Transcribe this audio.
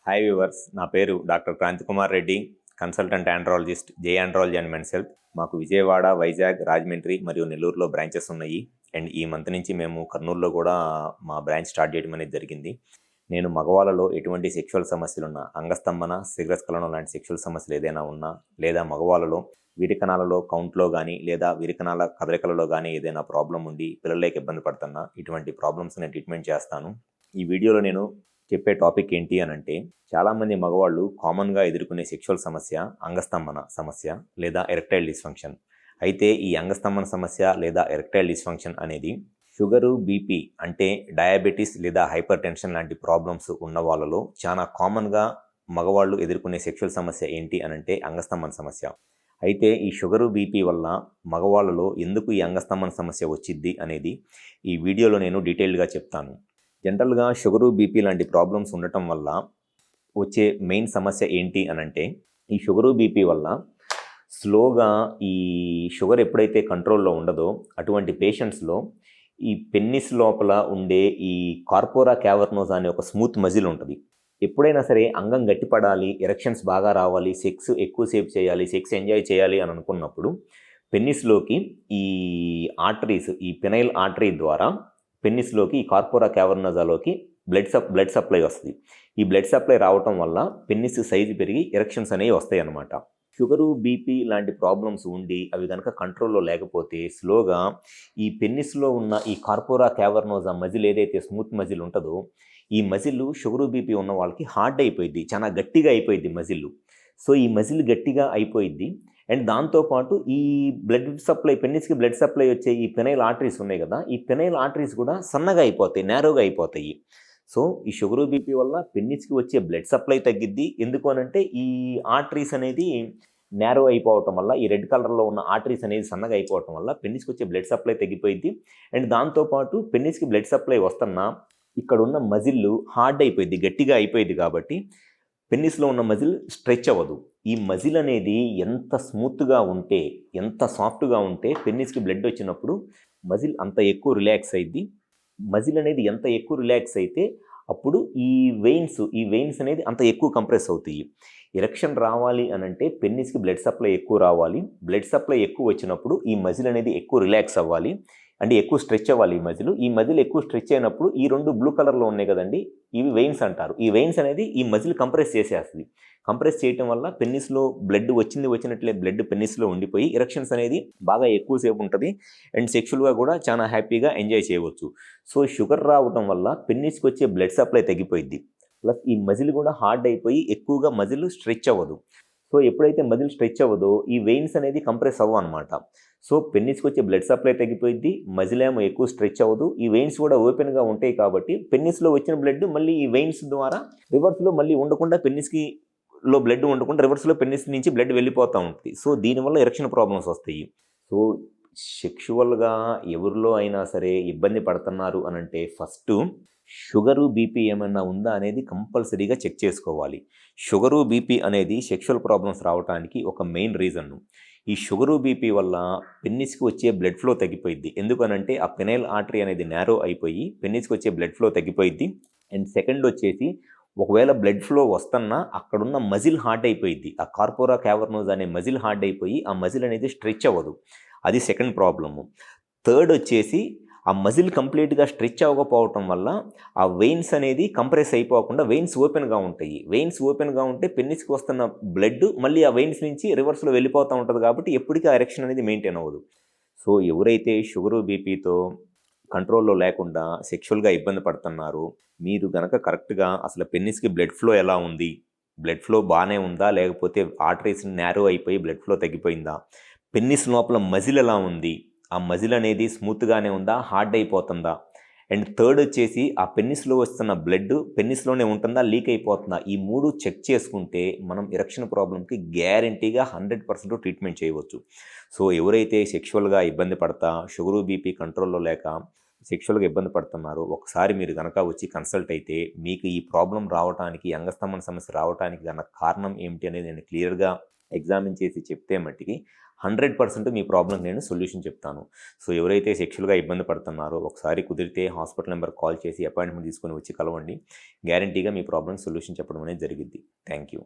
Hi viewers, నా పేరు doctor Kranti Kumar Reddy, consultant andrologist, J andrology and men's health. మాకు విజయవాడ, వైజాగ్, రాజమండ్రి మరియు నెల్లూరులో బ్రాంచెస్ ఉన్నాయి. అండ్ ఈ మంత్ నుంచి మేము కర్నూలులో కూడా మా బ్రాంచ్ స్టార్ట్ చేయడం అనేది జరిగింది. నేను మగవాళ్ళలో ఎటువంటి సెక్షువల్ సమస్యలున్నా, అంగస్తంభన, శీఘ్రస్ఖలనం లాంటి సెక్షువల్ సమస్యలు ఏదైనా ఉన్నా, లేదా మగవాళ్ళలో విరికణాలలో కౌంట్లో కానీ లేదా విరికణాల కదలికలలో కానీ ఏదైనా ప్రాబ్లం ఉండి పిల్లలకి ఇబ్బంది పడుతున్నా, ఇటువంటి ప్రాబ్లమ్స్ నేను ట్రీట్మెంట్ చేస్తాను. ఈ వీడియోలో నేను చెప్పే టాపిక్ ఏంటి అని అంటే, చాలామంది మగవాళ్ళు కామన్గా ఎదుర్కొనే సెక్షువల్ సమస్య అంగస్తంభన సమస్య లేదా ఎరెక్టైల్ డిస్ఫంక్షన్. అయితే ఈ అంగస్తంభన సమస్య లేదా ఎరెక్టైల్ డిస్ఫంక్షన్ అనేది షుగరు, బీపీ అంటే డయాబెటీస్ లేదా హైపర్ టెన్షన్ లాంటి ప్రాబ్లమ్స్ ఉన్న వాళ్ళలో చాలా కామన్గా మగవాళ్ళు ఎదుర్కొనే సెక్షువల్ సమస్య ఏంటి అని అంటే అంగస్తంభన సమస్య. అయితే ఈ షుగరు, బీపీ వల్ల మగవాళ్ళలో ఎందుకు ఈ అంగస్తంభన సమస్య వచ్చిద్ది అనేది ఈ వీడియోలో నేను డీటెయిల్డ్గా చెప్తాను. జనరల్గా షుగరు, బీపీ లాంటి ప్రాబ్లమ్స్ ఉండటం వల్ల వచ్చే మెయిన్ సమస్య ఏంటి అని అంటే, ఈ షుగరు, బీపీ వల్ల స్లోగా ఈ షుగర్ ఎప్పుడైతే కంట్రోల్లో ఉండదో అటువంటి పేషెంట్స్లో ఈ పెన్నిస్ లోపల ఉండే ఈ కార్పోరా క్యావర్నోసా అనే ఒక స్మూత్ మజిల్ ఉంటుంది. ఎప్పుడైనా సరే అంగం గట్టిపడాలి, ఎరెక్షన్స్ బాగా రావాలి, సెక్స్ ఎక్కువసేపు చేయాలి, సెక్స్ ఎంజాయ్ చేయాలి అని అనుకున్నప్పుడు పెన్నిస్లోకి ఈ ఆర్టరీస్, ఈ పెనైల్ ఆర్టరీ ద్వారా పెన్నిస్లోకి ఈ కార్పోరా క్యావర్నోసాలోకి బ్లడ్ సప్లై వస్తుంది. ఈ బ్లడ్ సప్లై రావటం వల్ల పెన్నిస్ సైజు పెరిగి ఎరెక్షన్స్ అనేవి వస్తాయి అన్నమాట. షుగరు, బీపీ లాంటి ప్రాబ్లమ్స్ ఉండి అవి కనుక కంట్రోల్లో లేకపోతే స్లోగా ఈ పెన్నిస్లో ఉన్న ఈ కార్పోరా క్యావర్నోసా మజిల్ ఏదైతే స్మూత్ మజిల్ ఉంటుందో, ఈ మజిల్ షుగరు, బీపీ ఉన్న వాళ్ళకి హార్డ్ అయిపోయింది, చాలా గట్టిగా అయిపోయింది మజిల్. సో ఈ మజిల్ గట్టిగా అయిపోయింది. అండ్ దాంతోపాటు ఈ బ్లడ్ సప్లై, పెన్నిస్కి బ్లడ్ సప్లై వచ్చే ఈ పెనైల్ ఆర్టరీస్ ఉన్నాయి కదా, ఈ పెనైల్ ఆర్టరీస్ కూడా సన్నగా అయిపోతాయి, నేరోగా అయిపోతాయి. సో ఈ షుగరు, బీపీ వల్ల పెన్నిస్కి వచ్చే బ్లడ్ సప్లై తగ్గిద్ది. ఎందుకు అనంటే ఈ ఆర్టరీస్ అనేది నేరో అయిపోవటం వల్ల, ఈ రెడ్ కలర్లో ఉన్న ఆర్టరీస్ అనేది సన్నగా అయిపోవటం వల్ల పెన్నిస్కి వచ్చే బ్లడ్ సప్లై తగ్గిపోయింది. అండ్ దాంతోపాటు పెన్నిస్కి బ్లడ్ సప్లై వస్తున్నా ఇక్కడ ఉన్న మజిల్ హార్డ్ అయిపోయింది, గట్టిగా అయిపోయింది. కాబట్టి పెన్నిస్లో ఉన్న మజిల్ స్ట్రెచ్ అవ్వదు. ఈ మజిల్ అనేది ఎంత స్మూత్గా ఉంటే, ఎంత సాఫ్ట్గా ఉంటే పెన్నిస్కి బ్లడ్ వచ్చినప్పుడు మజిల్ అంత ఎక్కువ రిలాక్స్ అయింది. మజిల్ అనేది ఎంత ఎక్కువ రిలాక్స్ అయితే అప్పుడు ఈ వెయిన్స్ అనేది అంత ఎక్కువ కంప్రెస్ అవుతాయి. ఎరెక్షన్ రావాలి అనంటే పెన్నిస్కి బ్లడ్ సప్లై ఎక్కువ రావాలి. బ్లడ్ సప్లై ఎక్కువ వచ్చినప్పుడు ఈ మజిల్ అనేది ఎక్కువ రిలాక్స్ అవ్వాలి, అంటే ఎక్కువ స్ట్రెచ్ అవ్వాలి. ఈ మజిల్ ఎక్కువ స్ట్రెచ్ అయినప్పుడు ఈ రెండు బ్లూ కలర్లో ఉన్నాయి కదండి, ఇవి వెయిన్స్ అంటారు. ఈ వెయిన్స్ అనేది ఈ మజిల్ కంప్రెస్ చేసేస్తుంది. కంప్రెస్ చేయటం వల్ల పెన్నిస్లో బ్లడ్ వచ్చినట్లే బ్లడ్ పెన్నిస్లో ఉండిపోయి ఎరెక్షన్స్ అనేది బాగా ఎక్కువసేపు ఉంటుంది. అండ్ సెక్షువల్గా కూడా చాలా హ్యాపీగా ఎంజాయ్ చేయవచ్చు. సో షుగర్ రావడం వల్ల పెన్నిస్కి వచ్చే బ్లడ్ సప్లై తగ్గిపోయింది. ప్లస్ ఈ మజిల్ కూడా హార్డ్ అయిపోయి ఎక్కువగా మజిల్ స్ట్రెచ్ అవ్వదు. సో ఎప్పుడైతే మజిల్ స్ట్రెచ్ అవ్వదో ఈ వెయిన్స్ అనేది కంప్రెస్ అవ్వ అనమాట. సో పెన్నిస్కి వచ్చే బ్లడ్ సప్లై తగ్గిపోయింది, మజిల్ ఏమో ఎక్కువ స్ట్రెచ్ అవ్వదు, ఈ వెయిన్స్ కూడా ఓపెన్గా ఉంటాయి. కాబట్టి పెన్నిస్లో వచ్చిన బ్లడ్ మళ్ళీ ఈ వెయిన్స్ ద్వారా రివర్స్లో మళ్ళీ ఉండకుండా, పెన్నిస్కి లో బ్లడ్ ఉండకుండా రివర్స్లో పెన్నిస్ నుంచి బ్లడ్ వెళ్ళిపోతూ ఉంటుంది. సో దీనివల్ల ఎరెక్షన్ ప్రాబ్లమ్స్ వస్తాయి. సో సెక్షువల్గా ఎవరిలో అయినా సరే ఇబ్బంది పడుతున్నారు అనంటే ఫస్ట్ షుగరు, బీపీ ఏమైనా ఉందా అనేది కంపల్సరీగా చెక్ చేసుకోవాలి. షుగరు, బీపీ అనేది సెక్షువల్ ప్రాబ్లమ్స్ రావడానికి ఒక మెయిన్ రీజన్. ఈ షుగరు, బీపీ వల్ల పెన్నిస్కి వచ్చే బ్లడ్ ఫ్లో తగ్గిపోయింది. ఎందుకనంటే ఆ పెనైల్ ఆర్టరీ అనేది నేరో అయిపోయి పెన్నిస్కి వచ్చే బ్లడ్ ఫ్లో తగ్గిపోయింది. అండ్ సెకండ్ వచ్చేసి, ఒకవేళ బ్లడ్ ఫ్లో వస్తున్నా అక్కడున్న మజిల్ హార్డ్ అయిపోయింది. ఆ కార్పోరా క్యావర్నోసా అనే మజిల్ హార్డ్ అయిపోయి ఆ మజిల్ అనేది స్ట్రెచ్ అవ్వదు. అది సెకండ్ ప్రాబ్లము. థర్డ్ వచ్చేసి, ఆ మజిల్ కంప్లీట్గా స్ట్రెచ్ అవ్వకపోవటం వల్ల ఆ వెయిన్స్ అనేది కంప్రెస్ అయిపోకుండా వెయిన్స్ ఓపెన్గా ఉంటాయి. వెయిన్స్ ఓపెన్గా ఉంటే పెన్నిస్కి వస్తున్న బ్లడ్ మళ్ళీ ఆ వెయిన్స్ నుంచి రివర్స్లో వెళ్ళిపోతూ ఉంటుంది. కాబట్టి ఎప్పటికీ ఆ ఎరెక్షన్ అనేది మెయింటైన్ అవ్వదు. సో ఎవరైతే షుగరు, బీపీతో కంట్రోల్లో లేకుండా సెక్షువల్గా ఇబ్బంది పడుతున్నారు, మీరు గనక కరెక్ట్గా అసలు పెన్నిస్కి బ్లడ్ ఫ్లో ఎలా ఉంది, బ్లడ్ ఫ్లో బాగానే ఉందా, లేకపోతే ఆర్టరీస్ నేరో అయిపోయి బ్లడ్ ఫ్లో తగ్గిపోయిందా, పెన్నిస్ లోపల మజిల్ ఎలా ఉంది, ఆ మజిల్ అనేది స్మూత్గానే ఉందా, హార్డ్ అయిపోతుందా, అండ్ థర్డ్ వచ్చేసి ఆ పెన్నిస్లో వస్తున్న బ్లడ్ పెన్నిస్లోనే ఉంటుందా, లీక్ అయిపోతుందా, ఈ మూడు చెక్ చేసుకుంటే మనం ఎరెక్షన్ ప్రాబ్లంకి గ్యారంటీగా 100% ట్రీట్మెంట్ చేయవచ్చు. సో ఎవరైతే సెక్షువల్గా ఇబ్బంది పడతా, షుగరు, బీపీ కంట్రోల్లో లేక సెక్షువల్గా ఇబ్బంది పడుతున్నారు, ఒకసారి మీరు కనుక వచ్చి కన్సల్ట్ అయితే మీకు ఈ ప్రాబ్లం రావడానికి, అంగస్తంభన సమస్య రావడానికి గల కారణం ఏమిటి అనేది నేను క్లియర్గా ఎగ్జామిన్ చేసి చెప్తే మట్టికి 100% మీ ప్రాబ్లమ్‌కి నేను సొల్యూషన్ చెప్తాను. సో, ఎవరైతే సెక్షువల్‌గా ఇబ్బంది పడుతున్నారో ఒకసారి కుదిరితే హాస్పిటల్ నంబర్‌కి కాల్ చేసి అపాయింట్‌మెంట్ తీసుకొని వచ్చి కలవండి. గ్యారంటీగా మీ ప్రాబ్లమ్‌కి సొల్యూషన్ చెప్పడం అనేది జరిగిద్ది. Thank you.